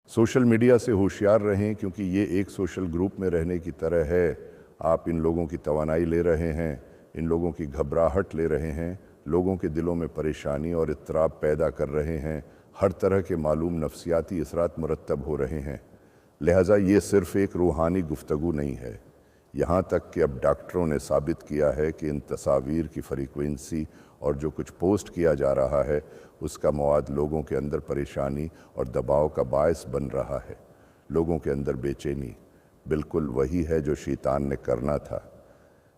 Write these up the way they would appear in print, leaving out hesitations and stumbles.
Social media से होशियार रहें, क्योंकि ये एक सोशल ग्रुप में रहने की तरह है। आप इन लोगों की तवानाई ले रहे हैं, इन लोगों की घबराहट ले रहे हैं, लोगों के दिलों में परेशानी और इत्तराब पैदा कर रहे हैं, हर तरह के मालूम नफ्सियाती असरात मुरतब हो रहे हैं। लिहाजा ये सिर्फ़ एक रूहानी गुफ्तगू नहीं है। यहाँ तक कि अब डॉक्टरों ने साबित किया है कि इन तस्वीर की फ्रीक्वेंसी और जो कुछ पोस्ट किया जा रहा है उसका मवाद लोगों के अंदर परेशानी और दबाव का बायस बन रहा है। लोगों के अंदर बेचैनी बिल्कुल वही है जो शैतान ने करना था।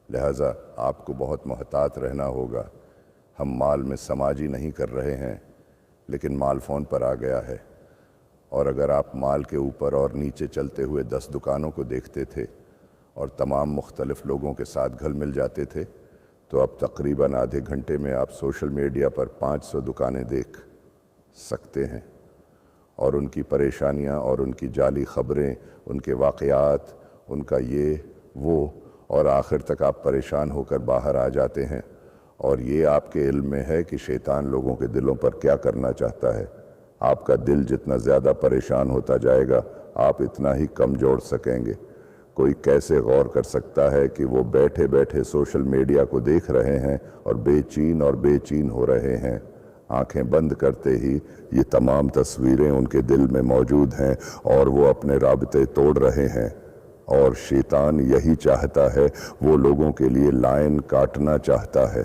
लिहाजा आपको बहुत मोहतात रहना होगा। हम माल में समाजी नहीं कर रहे हैं, लेकिन माल फ़ोन पर आ गया है। और अगर आप माल के ऊपर और नीचे चलते हुए 10 दुकानों को देखते थे और तमाम मुख्तलिफ लोगों के साथ घुल मिल जाते थे, तो अब तकरीबन आधे घंटे में आप सोशल मीडिया पर 500 दुकानें देख सकते हैं और उनकी परेशानियां और उनकी जाली ख़बरें, उनके वाक़यात, उनका ये वो, और आखिर तक आप परेशान होकर बाहर आ जाते हैं। और ये आपके इल्म में है कि शैतान लोगों के दिलों पर क्या करना चाहता है। आपका दिल जितना ज़्यादा परेशान होता जाएगा, आप इतना ही कम जोड़ सकेंगे। कोई कैसे गौर कर सकता है कि वो बैठे बैठे सोशल मीडिया को देख रहे हैं और बेचैन हो रहे हैं। आंखें बंद करते ही ये तमाम तस्वीरें उनके दिल में मौजूद हैं और वो अपने राबते तोड़ रहे हैं। और शैतान यही चाहता है, वो लोगों के लिए लाइन काटना चाहता है।